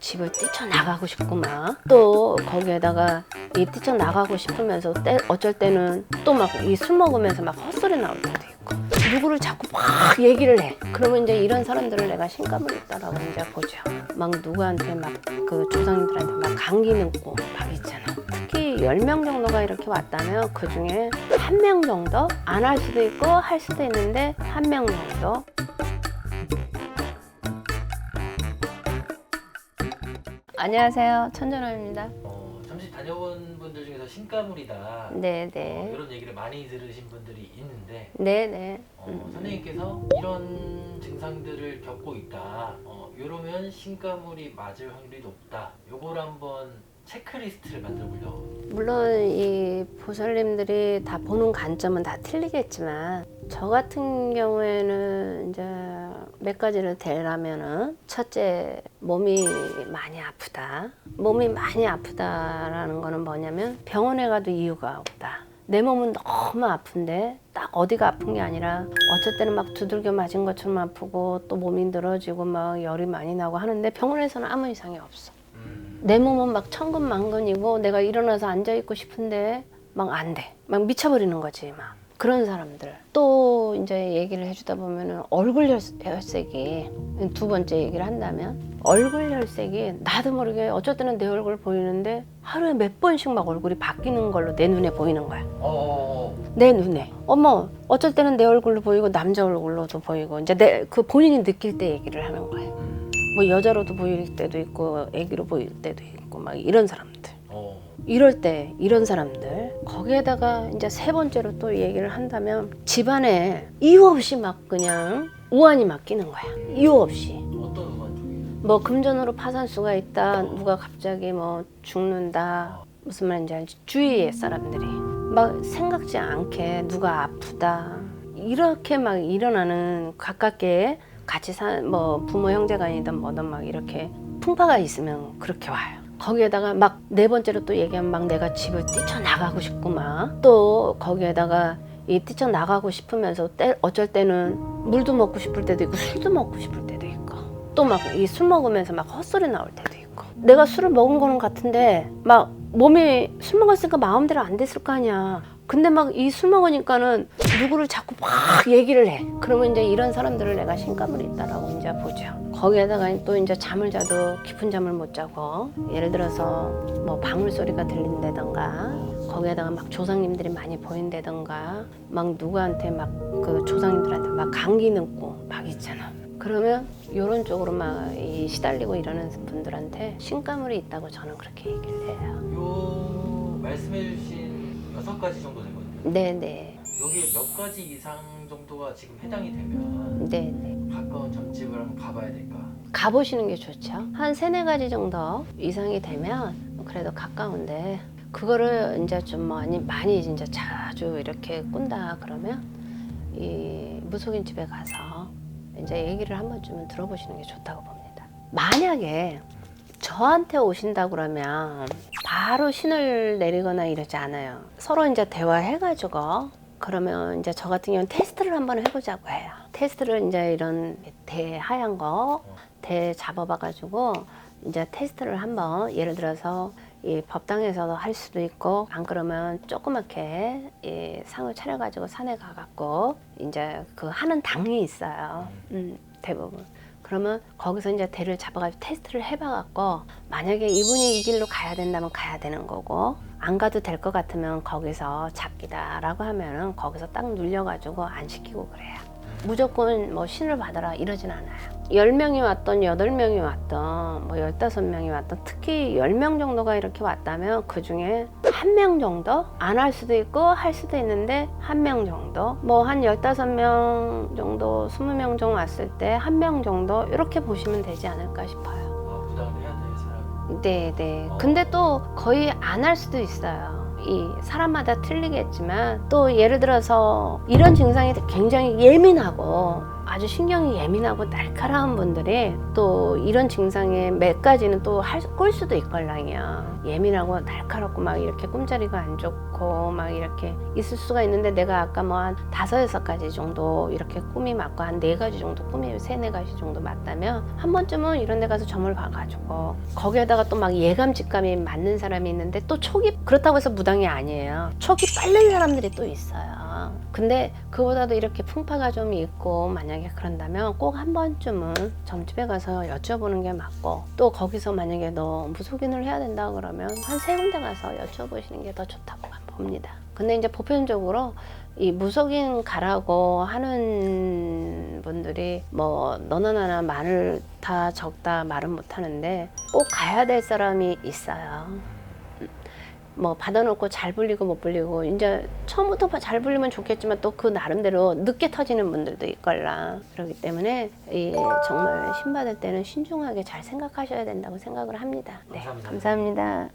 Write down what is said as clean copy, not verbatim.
집을 뛰쳐나가고 싶고 막 또 거기에다가 이 뛰쳐나가고 싶으면서 어쩔 때는 또 막 이 술 먹으면서 막 헛소리 나올 때도 있고 누구를 자꾸 막 얘기를 해. 그러면 이제 이런 사람들을 내가 신감을 있다라고 이제 보죠. 막 누구한테 막 그 조상님들한테 막 감기 늙고 막 있잖아. 특히 10명 정도가 이렇게 왔다면 그 중에 1명 정도 안 할 수도 있고 할 수도 있는데 1명 정도. 안녕하세요, 천전호입니다. 잠시 다녀온 분들 중에서 신가물이다. 네네. 이런 얘기를 많이 들으신 분들이 있는데, 네네. 선생님께서 이런 증상들을 겪고 있다. 이러면 신가물이 맞을 확률이 높다. 요걸 한번 체크리스트를 만들어 보려고. 물론 이 보살님들이 다 보는 관점은 다 틀리겠지만 저 같은 경우에는 이제 몇 가지를 대라면은 첫째, 몸이 많이 아프다. 몸이 많이 아프다라는 거는 뭐냐면 병원에 가도 이유가 없다. 내 몸은 너무 아픈데 딱 어디가 아픈 게 아니라 어쩔 때는 막 두들겨 맞은 것처럼 아프고 또 몸이 늘어지고 막 열이 많이 나고 하는데 병원에서는 아무 이상이 없어. 내 몸은 막 천근만근이고 내가 일어나서 앉아있고 싶은데 막 안 돼. 막 미쳐버리는 거지 막. 그런 사람들. 또 이제 얘기를 해주다 보면은 얼굴 혈색이 두 번째 얘기를 한다면 얼굴 혈색이 나도 모르게 어쩔 때는 내 얼굴 보이는데 하루에 몇 번씩 막 얼굴이 바뀌는 걸로 내 눈에 보이는 거야. 내 눈에. 어머, 어쩔 때는 내 얼굴로 보이고 남자 얼굴로도 보이고 이제 그 본인이 느낄 때 얘기를 하는 거야. 뭐 여자로도 보일 때도 있고 애기로 보일 때도 있고 막 이런 사람들. 이럴 때 이런 사람들 거기에다가 이제 세 번째로 또 얘기를 한다면 집안에 이유 없이 막 그냥 우환이 막 끼는 거야. 이유 없이. 어떤 우한 쪽이에요? 뭐 금전으로 파산수가 있다. 누가 갑자기 뭐 죽는다. 무슨 말인지 알지? 주위의 사람들이 막 생각지 않게 누가 아프다. 이렇게 막 일어나는 가깝게 같이 뭐 부모 형제간이든 뭐든 막 이렇게 풍파가 있으면 그렇게 와요. 거기에다가 막 네 번째로 또 얘기하면 막 내가 집을 뛰쳐나가고 싶고 막 또 거기에다가 이 뛰쳐나가고 싶으면서 어쩔 때는 물도 먹고 싶을 때도 있고 술도 먹고 싶을 때도 있고 또 막 이 술 먹으면서 막 헛소리 나올 때도 있고 내가 술을 먹은 거는 같은데 막 몸이 술 먹었으니까 마음대로 안 됐을 거 아니야. 근데 막 이 술 먹으니까는 누구를 자꾸 막 얘기를 해. 그러면 이제 이런 사람들을 내가 신감을 있다라고 이제 보죠. 거기에다가 또 이제 잠을 자도 깊은 잠을 못 자고 예를 들어서 뭐 방울 소리가 들린다던가 거기에다가 막 조상님들이 많이 보인다던가 막 누구한테 막 그 조상님들한테 막 감기 늙고 막 있잖아. 그러면 이런 쪽으로 막 시달리고 이러는 분들한테 신가물이 있다고 저는 그렇게 얘기를 해요. 요 말씀해주신 6가지 정도 되거든요. 네네. 여기에 몇 가지 이상 정도가 지금 해당이 되면 네네. 가까운 점집을 한번 가봐야 될까? 가보시는 게 좋죠. 한 3-4가지 정도 이상이 되면 그래도 가까운데 그거를 이제 좀 많이 진짜 자주 이렇게 꾼다 그러면 이 무속인 집에 가서 이제 얘기를 한 번쯤은 들어보시는 게 좋다고 봅니다. 만약에 저한테 오신다 그러면 바로 신을 내리거나 이러지 않아요. 서로 이제 대화해가지고 그러면 이제 저 같은 경우는 테스트를 한번 해보자고 해요. 테스트를 이제 이런 대 하얀 거 대 잡아봐가지고 이제 테스트를 한번 예를 들어서 이 법당에서도 할 수도 있고 안 그러면 조그맣게 이 상을 차려가지고 산에 가갖고 이제 그 하는 당이 있어요. 대부분. 그러면 거기서 이제 대를 잡아가지고 테스트를 해봐갖고 만약에 이분이 이 길로 가야 된다면 가야 되는 거고 안 가도 될 것 같으면 거기서 잡기다라고 하면은 거기서 딱 눌려가지고 안 시키고 그래요. 무조건 뭐 신을 받아라 이러진 않아요. 10명이 왔던 8명이 왔던 뭐 15명이 왔던 특히 10명 정도가 이렇게 왔다면 그 중에 1명 정도 안 할 수도 있고 할 수도 있는데 1명 정도 뭐 한 15명 정도 20명 정도 왔을 때 1명 정도 이렇게 보시면 되지 않을까 싶어요. 부담을 해야 될 사람. 네네. 근데 또 거의 안 할 수도 있어요. 이 사람마다 틀리겠지만 또 예를 들어서 이런 증상이 굉장히 예민하고 아주 신경이 예민하고 날카로운 분들이 또 이런 증상에 몇 가지는 또 꼴 수도 있걸랑이야. 예민하고 날카롭고 막 이렇게 꿈자리가 안 좋고 막 이렇게 있을 수가 있는데, 내가 아까 뭐 한 5-6가지 정도 이렇게 꿈이 맞고 한 4가지 정도 꿈이 3-4가지 정도 맞다면 한 번쯤은 이런 데 가서 점을 봐가지고 거기에다가 또 막 예감 직감이 맞는 사람이 있는데, 또 촉이 그렇다고 해서 무당이 아니에요. 촉이 빠른 사람들이 또 있어요. 근데 그보다도 이렇게 풍파가 좀 있고 만약에 그런다면 꼭 한 번쯤은 점집에 가서 여쭤보는 게 맞고, 또 거기서 만약에 너 무속인을 해야 된다 그러면 한 3군데 가서 여쭤보시는 게 더 좋다고 봅니다. 근데 이제 보편적으로 이 무속인 가라고 하는 분들이 뭐 너나 나나 말을 다 적다 말은 못하는데, 꼭 가야 될 사람이 있어요. 뭐 받아놓고 잘 불리고 못 불리고, 이제 처음부터 잘 불리면 좋겠지만 또 그 나름대로 늦게 터지는 분들도 있걸라. 그렇기 때문에 정말 신 받을 때는 신중하게 잘 생각하셔야 된다고 생각을 합니다. 네, 감사합니다. 감사합니다.